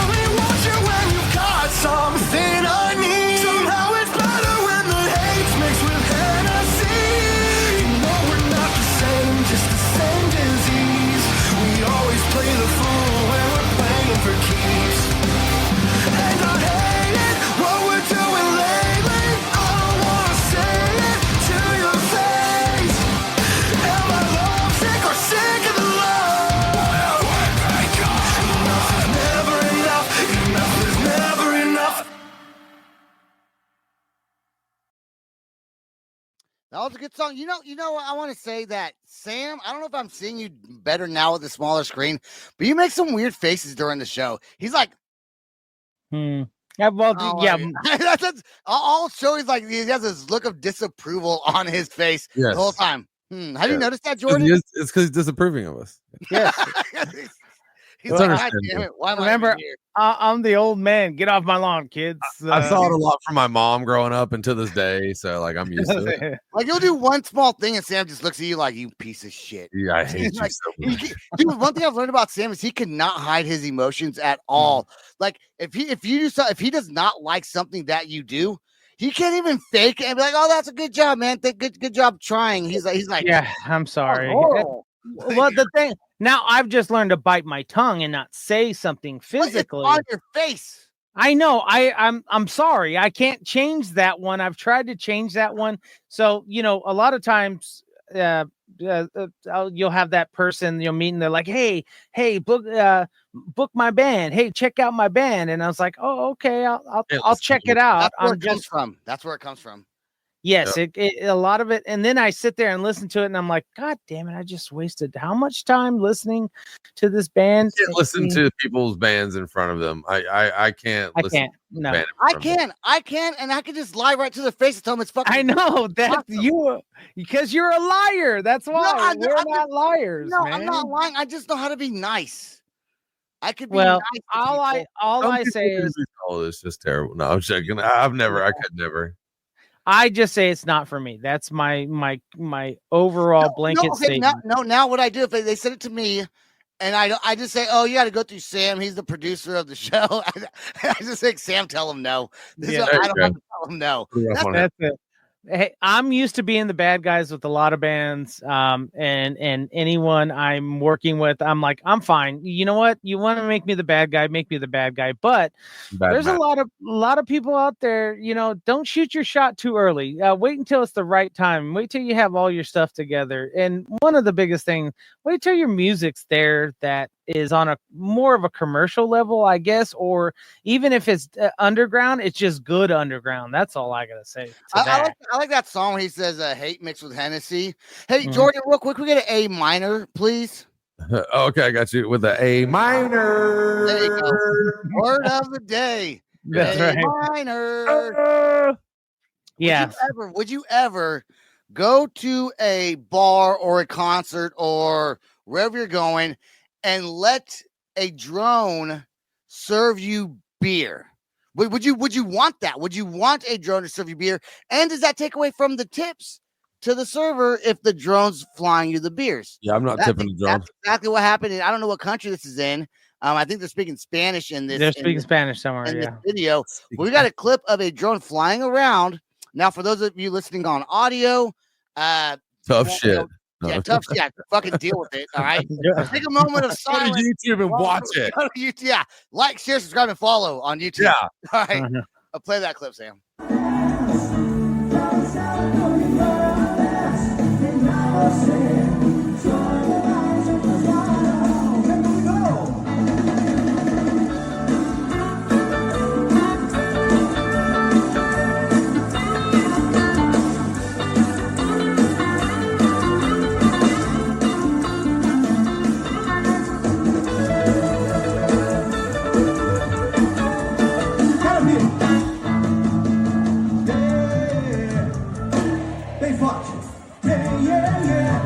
only want you when you've got something I need. Somehow it's better when the hate's mixed with Hennessy. You know we're not the same, just the same disease. We always play the fool when we're playing for keeps. And I hate it, what we're doing lately. I don't wanna say it to your face. Am I lovesick or sick of the love? Enough is never enough. Enough is never enough. That was a good song. You know, I want to say that Sam, I don't know if I'm seeing you better now with the smaller screen, but you make some weird faces during the show. He's like, Yeah, well, oh, yeah. that's all show. He's like, he has this look of disapproval on his face Yes. the whole time. Have you Yes. noticed that, 'Cause Jordan? he is- It's because he's disapproving of us. Yes. He's It's like, God understandable. damn it, why am Remember, I even here? I'm the old man. Get off my lawn, kids. I saw it a lot from my mom growing up and to this day, so like I'm used to it. Like you'll do one small thing and Sam just looks at you like, you piece of shit. Yeah, I hate He's you like, so he much. can- dude, one thing I've learned about Sam is he cannot hide his emotions at all. Like if he does not like something that you do, he can't even fake it and be like, "Oh, that's a good job, man. Good job trying." He's like, Yeah, I'm sorry. "Oh, Well, the thing now, I've just learned to bite my tongue and not say something it's physically. on your face." I know. I'm sorry. I can't change that one. I've tried to change that one. So a lot of times, you'll have that person you'll meet and they're like, hey, book my band. Hey, check out my band. And I was like, oh, okay, I'll listen, check it out. That's where it comes from. That's where it comes from. Yes, a lot of it, and then I sit there and listen to it, and I'm like, God damn it! I just wasted how much time listening to this band? I can't listen to people's bands in front of them. I can't. I listen can't. to No, band in I front of them. can, and I can just lie right to their face and tell them it's fucking. I know that's awesome. you because you're a liar. That's why we're I'm not liars. No, man. I'm not lying. I just know how to be nice. I could be Well, nice to all people. I Some say people is do call this just terrible. No, I'm checking. I could never. I just say it's not for me. That's my overall blanket statement. Now what I do if they send it to me, and I just say, oh, you got to go through Sam. He's the producer of the show. I just say, Sam, tell him no. Yeah. I don't have to tell him no. That's it. Hey, I'm used to being the bad guys with a lot of bands, and anyone I'm working with, I'm like, I'm fine. You know what? You want to make me the bad guy, make me the bad guy. But there's a lot of people out there. Don't shoot your shot too early. Wait until it's the right time. Wait till you have all your stuff together. And one of the biggest things, wait till your music's there that is on a more of a commercial level, I guess, or even if it's underground, it's just good underground. That's all I gotta say. I like that song where he says hate mixed with Hennessy. Hey, Jordan, real quick, we get an A minor, please. Okay, I got you with the A minor. There you go. Word of the day. That's A right. minor. Yeah. Would you ever go to a bar or a concert or wherever you're going and let a drone serve you beer? Would you want that? Would you want a drone to serve you beer? And does that take away from the tips to the server if the drone's flying you the beers? Yeah, I'm not tipping the drone. That's exactly what happened. I don't know what country this is in. I think they're speaking Spanish in this. They're speaking Spanish somewhere. In Yeah. this video, we got a clip of a drone flying around. Now, for those of you listening on audio, Tough shit. Yeah, tough. Yeah, fucking deal with it. All right. Take a moment of Go to silence. YouTube and watch it. Go to YouTube. Yeah, like, share, subscribe, and follow on YouTube. Yeah. All right. I'll play that clip, Sam. They fucked. Yeah, yeah, yeah.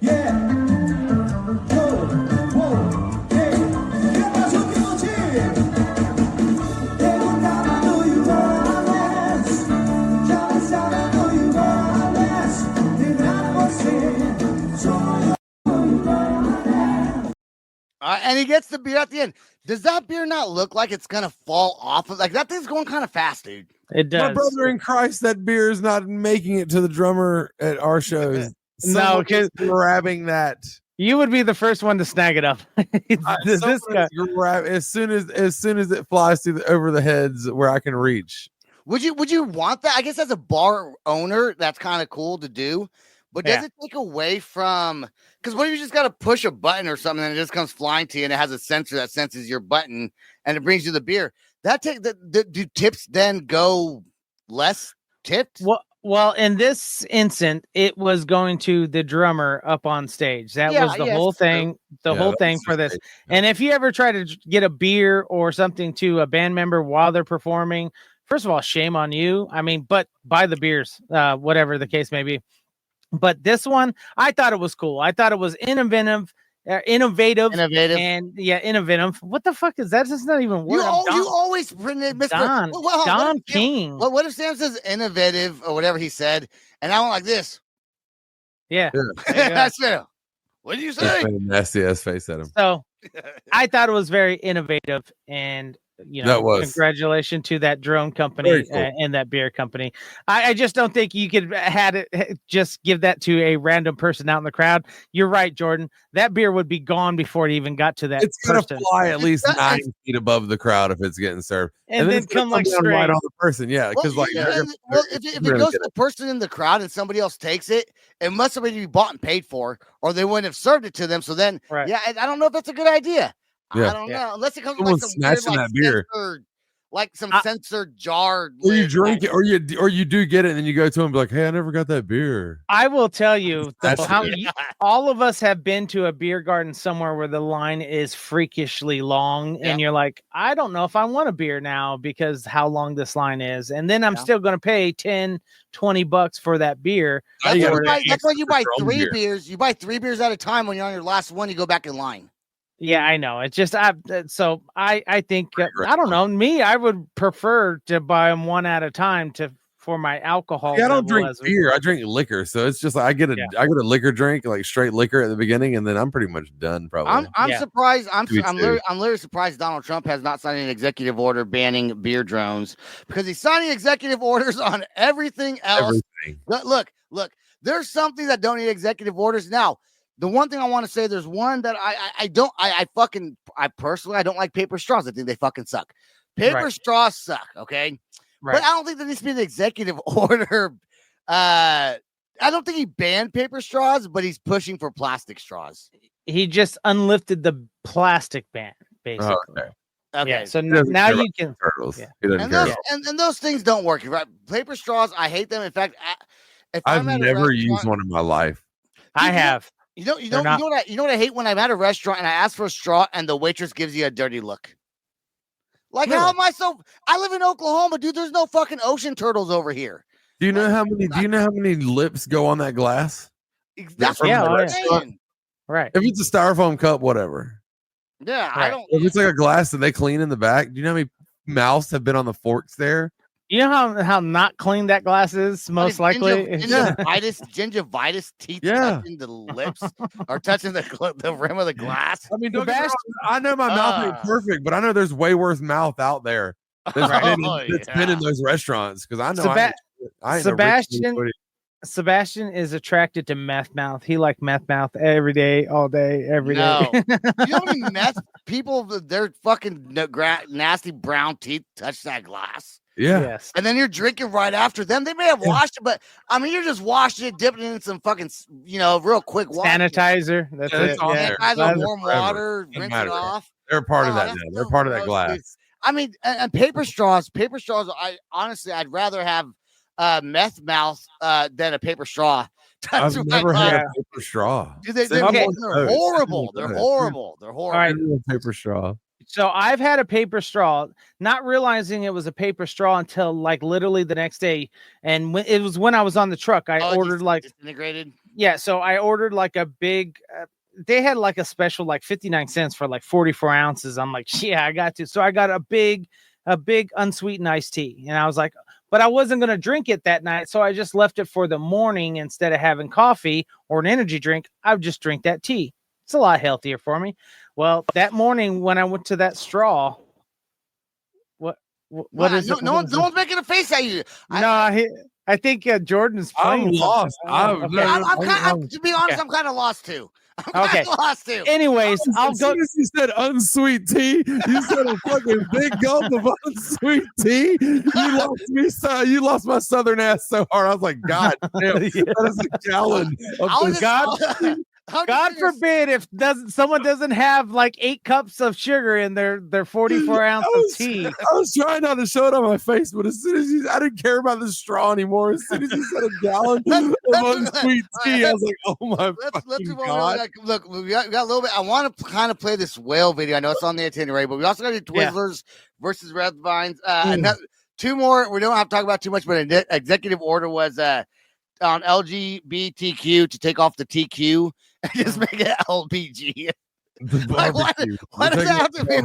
Yeah. Whoa, whoa, hey. ¿Qué pasó, coche? Preguntaba do you want less? Ya pensaba do you want less? De nada você, só And he gets the beer at the end. Does that beer not look like it's gonna fall off? Like that thing's going kind of fast, dude. It does. My brother in Christ, that beer is not making it to the drummer at our shows. No, Someone because is grabbing that. you would be the first one to snag it up. this Someone guy. is as soon as it flies over the heads where I can reach. Would you want that? I guess as a bar owner, that's kind of cool to do. But does it take away from? Because what if you just got to push a button or something and it just comes flying to you and it has a sensor that senses your button and it brings you the beer? Do tips then go less tipped? Well, in this instant, it was going to the drummer up on stage. That was the whole thing. The whole thing for this. And if you ever try to get a beer or something to a band member while they're performing, first of all, shame on you. I mean, but buy the beers, whatever the case may be. But this one, I thought it was cool. I thought it was innovative, and innovative. What the fuck is that? That's not even word. You always bring it, Mr. Don King. What if Sam says innovative or whatever he said, and I went like this? Yeah. That's fair. What did you say? Nasty ass face at him. So I thought it was very innovative, and congratulations to that drone company and that beer company. I just don't think you could just give that to a random person out in the crowd. You're right, Jordan. That beer would be gone before it even got to that. It's gonna fly at least 9 feet above the crowd if it's getting served, and then come like straight right on the person. Yeah, because if it goes to the person in the crowd and somebody else takes it, it must have been bought and paid for, or they wouldn't have served it to them. So then, I don't know if that's a good idea. Yeah. I don't know. Unless it comes with like some weird, that beer. like some censored jar. Or you drink it, or you do get it, and then you go to him and be like, "Hey, I never got that beer." I will tell you, all of us have been to a beer garden somewhere where the line is freakishly long, and you're like, I don't know if I want a beer now because how long this line is, and then I'm still going to pay $10-$20 for that beer. That's why you buy 3 beers. You buy 3 beers at a time. When you're on your last one, you go back in line. Yeah, I know. It's just I think I don't know. Me, I would prefer to buy them one at a time for my alcohol. Yeah, I don't drink beer. I drink liquor, so it's just like I get a liquor drink, like straight liquor at the beginning, and then I'm pretty much done. Probably. I'm surprised. I'm literally surprised Donald Trump has not signed an executive order banning beer drones, because he's signing executive orders on everything else. Look. There's something that don't need executive orders now. The one thing I want to say, there's one that I personally don't like paper straws. I think they fucking suck. Paper straws suck, okay? Right. But I don't think there needs to be an executive order. I don't think he banned paper straws, but he's pushing for plastic straws. He just unlifted the plastic ban, basically. Okay. Yeah, so now you can. And those things don't work. Right? Paper straws, I hate them. In fact, I've never used one in my life. I have. You know what I hate when I'm at a restaurant and I ask for a straw and the waitress gives you a dirty look. Like, how am I I live in Oklahoma, dude. There's no fucking ocean turtles over here. Do you know how many lips go on that glass? That's what I'm saying. Right. If it's a styrofoam cup, whatever. Yeah, I Right. don't. If it's like a glass that they clean in the back, do you know how many mouths have been on the forks there? You know how not clean that glass is, most likely? Gingivitis teeth Yeah. touching the lips or touching the rim of the glass. I mean, don't get me wrong, I know my mouth ain't perfect, but I know there's way worse mouth out there that's been in those restaurants because I know I ain't Sebastian is attracted to meth mouth. He like meth mouth every day, all day, every day. You know how many meth people, their fucking nasty brown teeth touch that glass? Yeah. Yes. And then you're drinking right after them. They may have washed it, but I mean, you're just washing it, dipping it in some fucking, real quick water. Sanitizer. That's it. Sanitizer, warm water, rinse it off. They're part of that now. They're part of that glass. Dude. I mean, and paper straws. I'd rather have meth mouth than a paper straw. I've never had a paper straw. Dude, they're horrible. They're horrible. They're horrible. All right. Paper straw. So I've had a paper straw, not realizing it was a paper straw until like literally the next day. And it was when I was on the truck, I ordered like disintegrated. Yeah. So I ordered like a big, they had like a special, like 59 cents for like 44 ounces. I'm like, yeah, I got to. So I got a big unsweetened iced tea. And I was like, but I wasn't going to drink it that night. So I just left it for the morning instead of having coffee or an energy drink. I would just drink that tea. It's a lot healthier for me. Well, that morning when I went to that straw, what is it? No one's making a face at you. I think Jordan's playing. I'm lost. To be honest, I'm kind of lost too. Lost too. Anyways, I'll go. As you said unsweet tea, you said a fucking big gulp of unsweet tea. You lost me, son. You lost my southern ass so hard. I was like, God damn, that is a gallon of God forbid if someone doesn't have like 8 cups of sugar in their 44 ounce of tea. I was trying not to show it on my face, but as soon as I didn't care about the straw anymore. As soon as you said a gallon of unsweet tea, I was like, oh my fucking God. Look, we got a little bit. I want to kind of play this whale video. I know it's on the itinerary, but we also got the Twizzlers versus Red Vines. Two more. We don't have to talk about too much, but an executive order was on LGBTQ to take off the TQ and just make it LBG. Like, why does that have to be?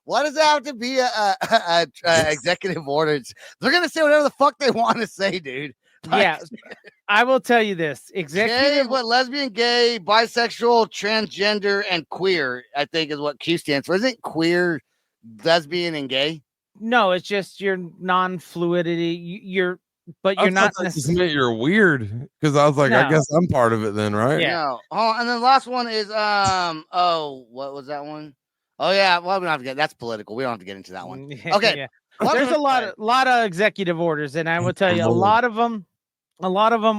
Why does that have to be a executive order? They're gonna say whatever the fuck they want to say, dude. Like, yeah, I will tell you this: executive, lesbian, gay, bisexual, transgender, and queer. I think is what Q stands for. Isn't queer, lesbian, and gay? No, it's just your non-fluidity. You're not necessarily. You're weird because I was like, I guess I'm part of it then, right? Yeah. No. Oh, and then the last one is what was that one? Oh yeah, well we don't have to get that's political. We don't have to get into that one. Okay. Yeah. There's a lot of executive orders, and I will tell you a lot of them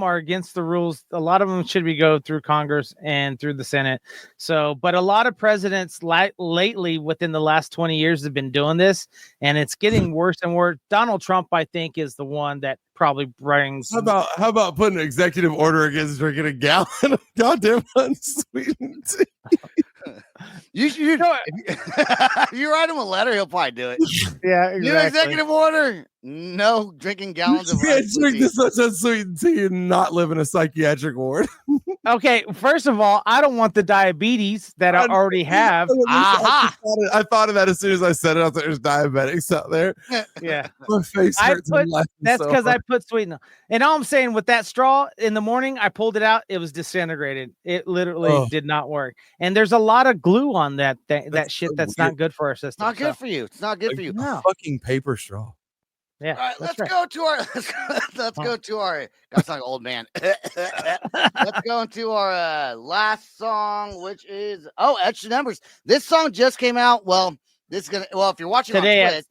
are against the rules. A lot of them should go through Congress and through the Senate. So, but a lot of presidents lately within the last 20 years have been doing this, and it's getting worse and worse. Donald Trump, I think, is the one that probably brings. How about putting an executive order against drinking a gallon of goddamn unsweetened tea? You write him a letter, he'll probably do it. Yeah, exactly. New executive order: no drinking gallons of drink this such unsweetened tea and not live in a psychiatric ward. Okay, first of all, I don't want the diabetes that I already have. I thought of that as soon as I said it. I was like, "There's diabetics out there." Yeah, my face hurts. That's because I put sweetener. And all I'm saying with that straw in the morning, I pulled it out. It was disintegrated. It literally did not work. And there's a lot of glue on that shit that's not good for our system. Not good for you. It's not good for you. No. Fucking paper straw. Yeah. All right, let's go to our. That's like old man. Let's go into our last song, which is Etched In Embers. This song just came out. Well, if you're watching today on Twitch,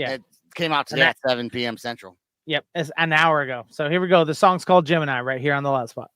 it came out today at 7 p.m. Central. Yep, it's an hour ago. So here we go. The song's called Gemini right here on the last spot.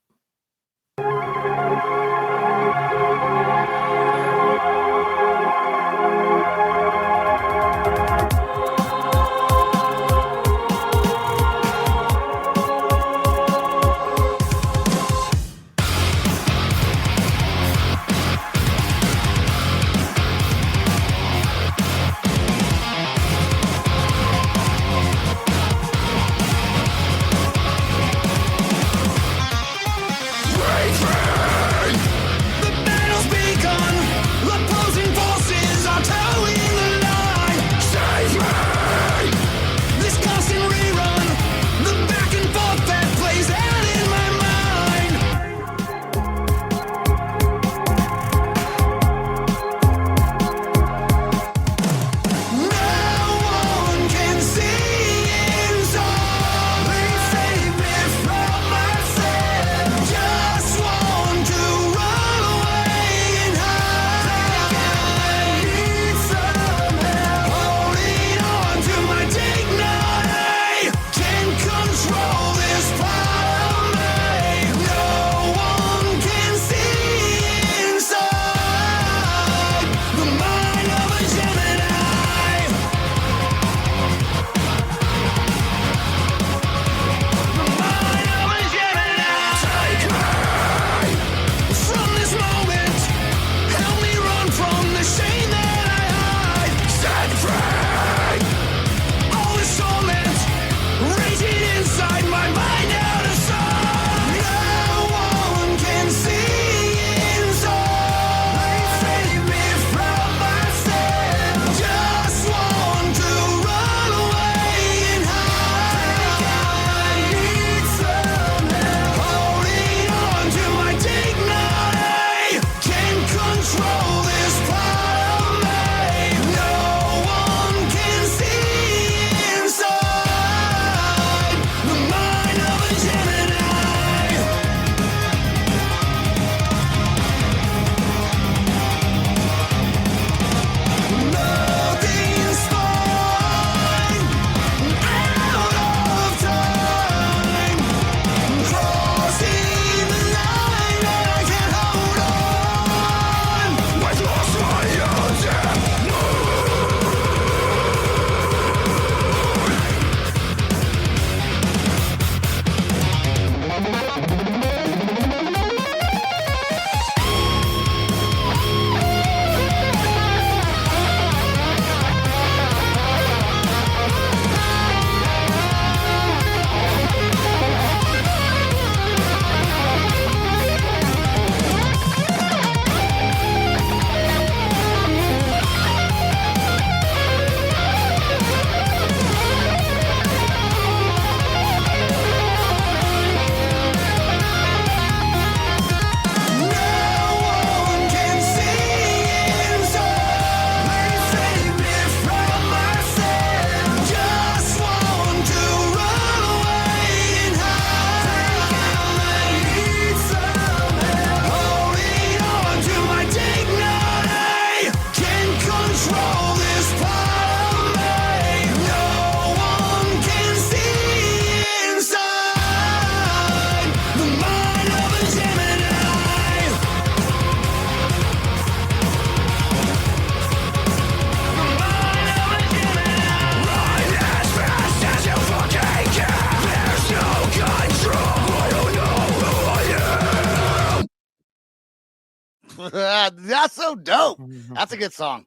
That's so dope. That's a good song.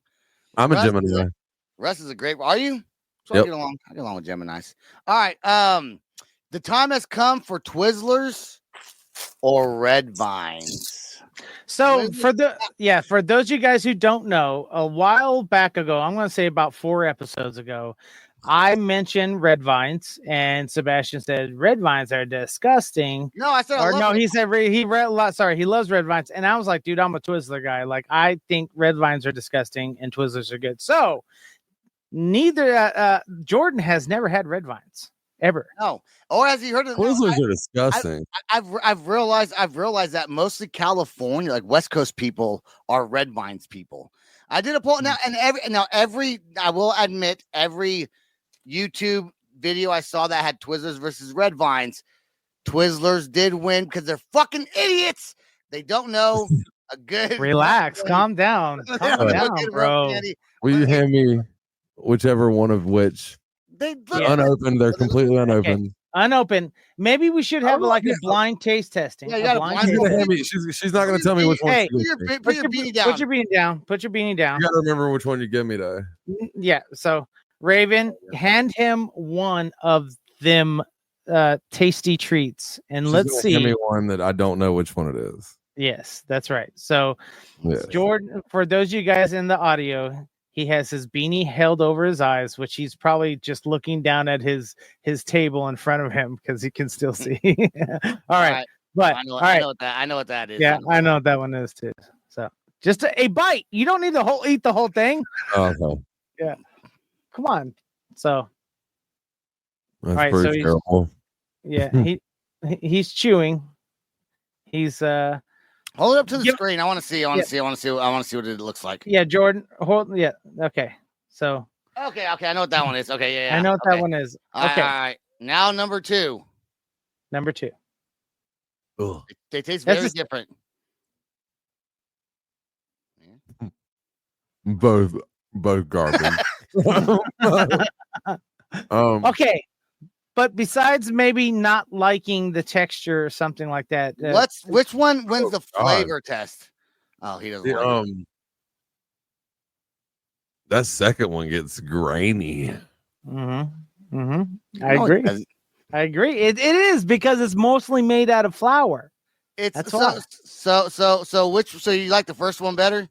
I'm a Gemini. Russ is a great. Are you? So Yep. I get along with Geminis. All right. The time has come for Twizzlers or Red Vines. So for those of you guys who don't know, a while back ago, I'm going to say about 4 episodes ago, I mentioned Red Vines, and Sebastian said Red Vines are disgusting. No, I said he said he loves Red Vines, and I was like, dude, I'm a Twizzler guy. Like, I think Red Vines are disgusting and Twizzlers are good. So neither Jordan has never had Red Vines ever. No. Or has he heard of Twizzlers are disgusting. I've realized that mostly California, like West Coast people, are Red Vines people. I did a poll now, and I will admit, every YouTube video I saw that had Twizzlers versus Red Vines, Twizzlers did win because they're fucking idiots. They don't know a good. Relax, calm down, bro. Will you hand me whichever one of which? They're unopened. They're completely unopened. Okay. Unopened. Maybe we should have a blind taste testing. Yeah, you gotta blind she's not going to tell me which one. Hey, put your beanie down. Put your beanie down. Put your beanie down. You got to remember which one you give me, though. Yeah. So, Raven, hand him one of them tasty treats, and let's see. Give me one that I don't know which one it is. Yes, that's right. So, yes. Jordan, for those of you guys in the audio, he has his beanie held over his eyes, which he's probably just looking down at his table in front of him because he can still see. All right. But I know what that is. Yeah, I know what that one is too. So just a bite. You don't need to eat the whole thing. Okay. Yeah. Come on. So that's right, pretty terrible. Yeah, he's chewing. He's hold it up to the screen. I want to see. I want to see what it looks like. Yeah, Jordan. Yeah. Okay. So. Okay. I know what that one is. Okay. Yeah. I know what that one is. Okay. All right. Now number 2. Ugh. They taste very different. Both garbage. Okay. But besides maybe not liking the texture or something like that, which one wins the flavor test? Oh, he doesn't like it. That second one gets grainy. I agree. I agree. It is because it's mostly made out of flour. That's why. So you like the first one better?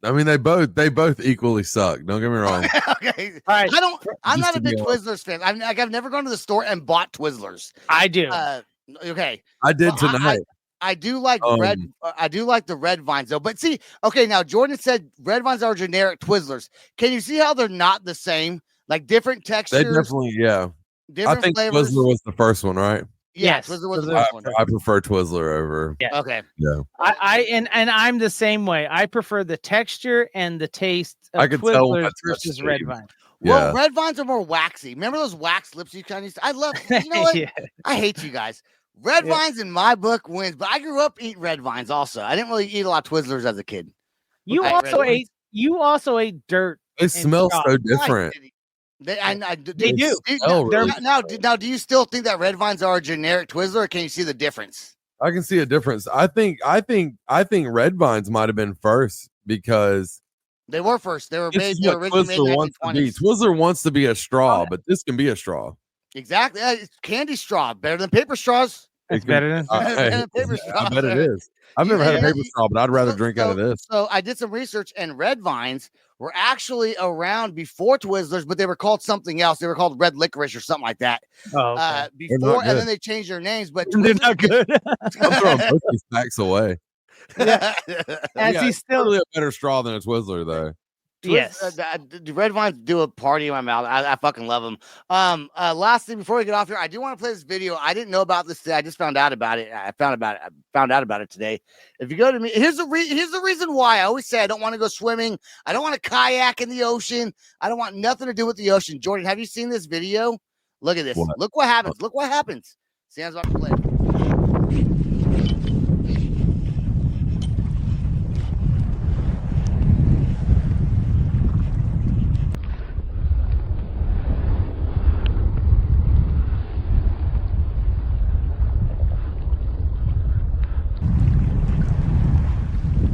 I mean, they both equally suck. Don't get me wrong. Okay. All right. I'm not a big Twizzlers fan. I've never gone to the store and bought Twizzlers. I do. Okay. I did tonight. I do like I do like the Red Vines though. But see, okay, now Jordan said Red Vines are generic Twizzlers. Can you see how they're not the same? Like different textures. They definitely, yeah. Different I think flavors. Twizzler was the first one, right? Yes, Twizzler was the first one. I prefer Twizzler over. Yeah. Okay. Yeah. And I'm the same way. I prefer the texture and the taste of I could tell Twizzlers versus Red Vines. Well, Yeah. Red Vines are more waxy. Remember those wax lips you kind of used to? I love. You know what? Yeah. I hate you guys. Red Vines in my book wins, but I grew up eating Red Vines also. I didn't really eat a lot of Twizzlers as a kid. You also ate dirt. They smell so different. They do. Now, do you still think that Red Vines are a generic Twizzler, or can you see the difference? I can see a difference. I think Red Vines might have been first because they were first. They were made. They were originally made in the 1920s. Twizzler wants to be a straw, but this can be a straw. Exactly. It's candy straw, better than paper straws. It's better than paper straw. I bet it is. I've never had a paper straw, but I'd rather drink out of this. So I did some research, and Red Vines were actually around before Twizzlers, but they were called something else. They were called Red Licorice or something like that. Oh, okay. Before, and then they changed their names. But they're not good. I'm throwing both these packs away. Yeah. As he's still probably a better straw than a Twizzler, though. Yes. The Red Vines do a party in my mouth. I fucking love them. Last thing before we get off here, I do want to play this video. I didn't know about this today. I just found out about it. I found out about it today. If you go to me, here's the reason why I always say I don't want to go swimming. I don't want to kayak in the ocean. I don't want nothing to do with the ocean. Jordan, have you seen this video? Look at this. What? Look what happens. Look what happens. Sam's about to play.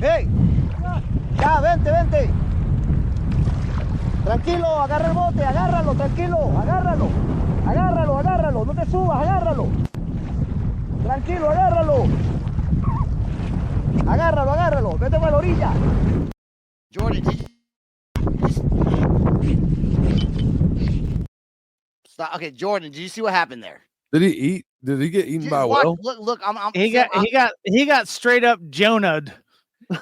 Hey, ya, vente. Tranquilo, agarra el bote, agárralo, tranquilo, agárralo, no te subas, agárralo. Tranquilo, agárralo, vete para la orilla. Jordan, stop. Okay, Jordan, did you see what happened there? Did he eat? Did he get eaten by a whale? Look, He got straight up Jonah'd.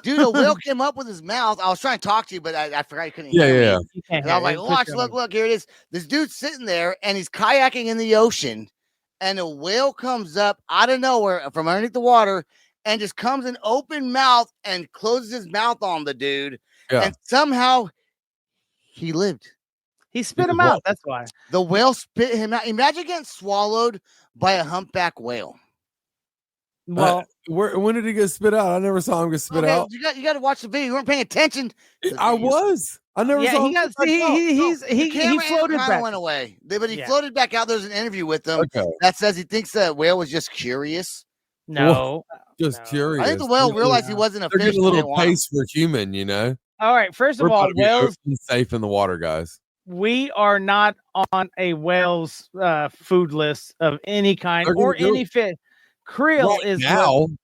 Dude, a whale came up with his mouth. I was trying to talk to you, but I forgot you couldn't Yeah, hear yeah. me. And I was like, watch, look, here it is. This dude's sitting there and he's kayaking in the ocean, and a whale comes up out of nowhere from underneath the water and just comes in open mouth and closes his mouth on the dude. Yeah. And somehow he lived. He spit him out. That's why. The whale spit him out. Imagine getting swallowed by a humpback whale. Well, when did he get spit out? I never saw him get spit out. You got to watch the video. You weren't paying attention. I was. I never saw him. He floated back. Went away, but he floated back out. There's an interview with him that says he thinks the whale was just curious. No, just curious. I think the whale realized he wasn't a fish. Getting a little taste for human, you know. All right. First of all, whales safe in the water, guys. We are not on a whale's food list of any kind or any fish. Krill is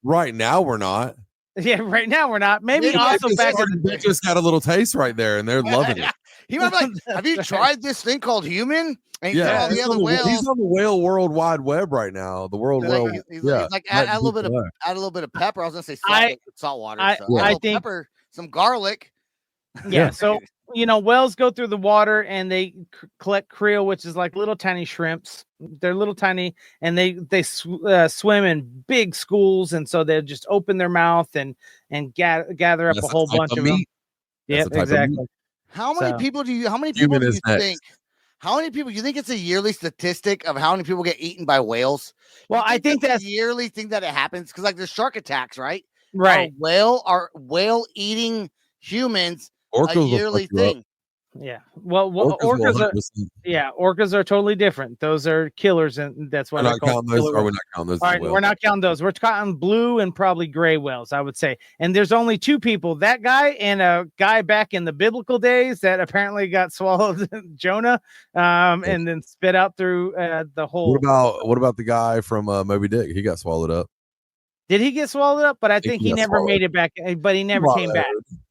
right now we're not. Yeah, right now we're not. Maybe also back in the they just got a little taste right there, and they're loving it. He was like, "Have you tried this thing called human?" And yeah, all the other whales. He's on the whale world wide web right now. The world whale. He's like add a little bit of pepper. I was gonna say salt water. I think pepper, some garlic. Yeah. So whales go through the water and they collect krill, which is like little tiny shrimps. They're little tiny, and they swim in big schools, and so they just open their mouth and gather up a whole bunch of them. Yeah, exactly. How many people do you think? How many people? You think it's a yearly statistic of how many people get eaten by whales? Well, I think that's a yearly thing that it happens because like there's shark attacks, right? Right. Are whale eating humans a yearly thing? Yeah. Well, orcas are totally different. Those are killers, and that's why they're called killer whales. We're not counting those. All right, we're not counting those. We're counting blue and probably gray whales, I would say. And there's only two people: that guy and a guy back in the biblical days that apparently got swallowed, Jonah, and then spit out through the whole. What about the guy from Moby Dick? He got swallowed up. Did he get swallowed up? But I think he never made it back. But he never came back.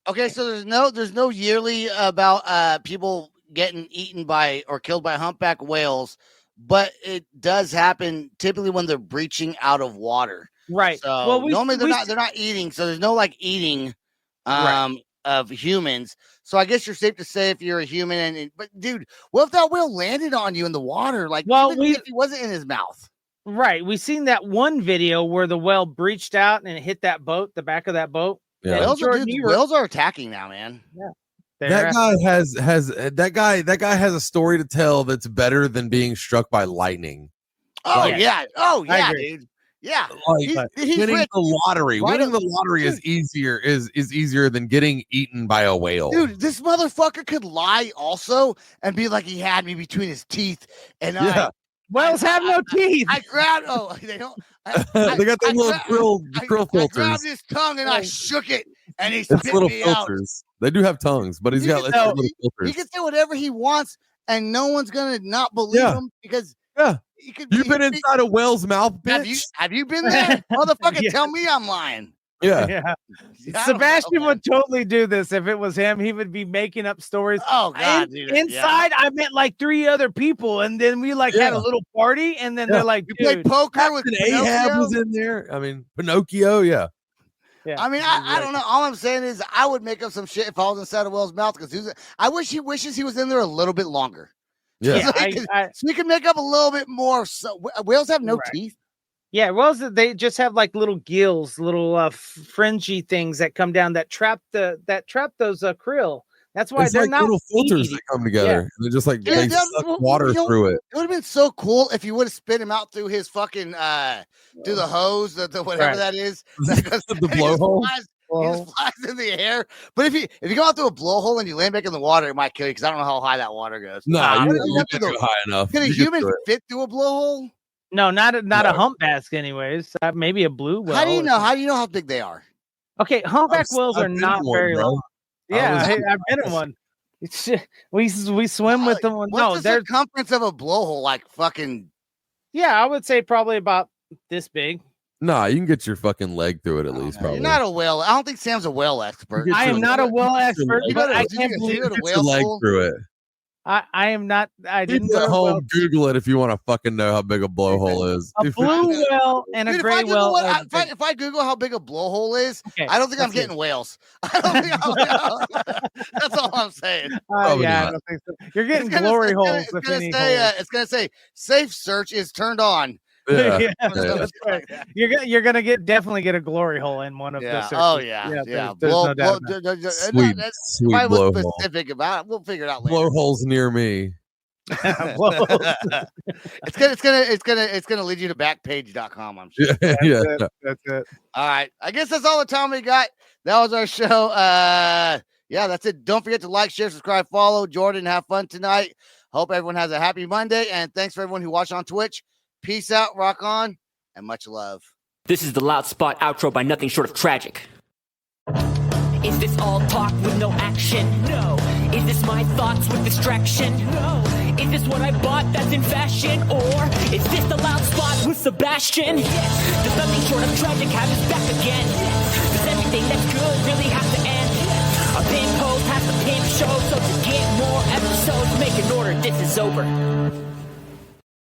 Okay, so there's no yearly about people getting eaten by or killed by humpback whales, but it does happen typically when they're breaching out of water. Right. So normally they're not eating, so there's no like eating of humans. So I guess you're safe to say if you're a human but dude, what if that whale landed on you in the water? Like if he wasn't in his mouth. Right. We seen that one video where the whale breached out and it hit that boat, the back of that boat. Yeah. Whales are attacking now, man. Yeah. That guy has a story to tell that's better than being struck by lightning. Oh yeah. Oh yeah, dude. Yeah. He's winning the lottery. Winning the lottery is easier than getting eaten by a whale. Dude, this motherfucker could lie also and be like he had me between his teeth and whales have no teeth. I grabbed. Oh, they don't. They got those little krill filters. I grabbed his tongue and I shook it, and he spit little me filters. Out. They do have tongues, but he's got little filters. He can say whatever he wants, and no one's gonna not believe him because you've been inside a whale's mouth, bitch. Have you been there, motherfucker? Tell me I'm lying. Yeah. Sebastian would totally do this if it was him. He would be making up stories. Oh God, dude. Inside, I met like 3 other people, and then we had a little party, and then they're like, "You played poker with Ahab was in there." I mean, Pinocchio, yeah. I mean, I don't know. All I'm saying is, I would make up some shit if I was inside a whale's mouth because I wish he wishes he was in there a little bit longer. Yeah, so we can make up a little bit more. So whales have no teeth. Yeah, whales, they just have like little gills, little fringy things that come down that trap those krill. That's why they're like not little filters that come together. And they're just like they suck water through it. It would have been so cool if you would have spit him out through his fucking through the hose, the whatever that is. The blowhole. He just flies in the air. But if you go out through a blowhole and you land back in the water, it might kill you because I don't know how high that water goes. No, you can't go high enough. Can a human fit through a blowhole? No, not a humpback. Anyways, maybe a blue whale. How do you know? How do you know how big they are? Okay, humpback whales I've are been not in one, very bro. long. I Yeah, was- I've been in one. It's we swim with them. What's No, the there's circumference of a blowhole? Like fucking. yeah, I would say probably about this big. Nah, you can get your fucking leg through it at least. You're Probably. not a whale. I don't think Sam's a whale expert. Get I am your- not a whale expert, You go but to- I did can't you believe go to Get whale your leg school? through it. I am not. I didn't People go at to home, whale. Google it if you want to fucking know how big a blowhole is. A blue whale and a Dude, gray whale. are big. if I Google how big a blowhole is, Okay, I don't think I'm let's see. getting whales. I don't think that's all I'm saying. Probably yeah, I not. don't think so. You're getting It's gonna- glory it's gonna- holes. It's if gonna any say. holes. It's gonna say safe search is turned on. Yeah. Yeah, Yeah. that's right. You're gonna definitely get a glory hole in one of Yeah. those. Oh searches. yeah. There's Yeah. no doubt about it. Sweet, sweet If I was blowhole. specific about it, we'll figure it out later. Blowholes near me. Blowholes. it's gonna lead you to backpage.com, I'm sure. Yeah, yeah. That's it. All right. I guess that's all the time we got. That was our show. Yeah, that's it. Don't forget to like, share, subscribe, follow Jordan. Have fun tonight. Hope everyone has a happy Monday. And thanks for everyone who watched on Twitch. Peace out, rock on, and much love. This is the Loud Spot outro by nothing short of tragic. Is this all talk with no action? No. Is this my thoughts with distraction? No. Is this what I bought that's in fashion? Or is this the Loud Spot with Sebastian? Yes. Does nothing short of tragic have his back again? Yes. Does everything that's good really have to end? Yes. A pimp host has to pimp show, so to get more episodes, make an order, this is over.